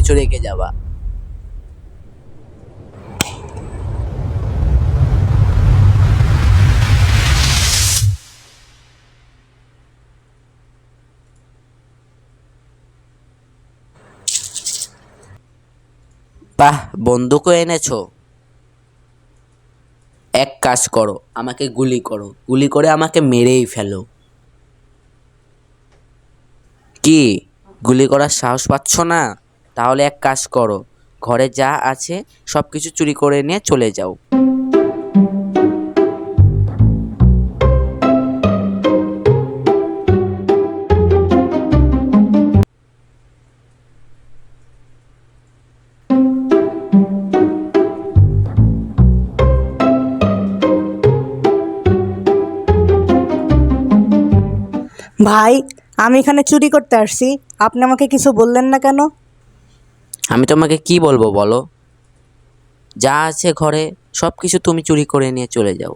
কিছু রেখে যাবা। বাহ, বন্দুকও এনেছো। এক কাজ করো, আমাকে গুলি করো, গুলি করে আমাকে মেরেই ফেলো। কি, গুলি করার সাহস পাচ্ছ না? তাহলে এক কাজ করো, ঘরে যা আছে সবকিছু চুরি করে নিয়ে চলে যাও। ভাই, আমি এখানে চুরি করতে আসছি, আপনি আমাকে কিছু বললেন না কেন? আমি তোমাকে কি বলবো বলো? যা আছে ঘরে সবকিছু তুমি চুরি করে নিয়ে চলে যাও।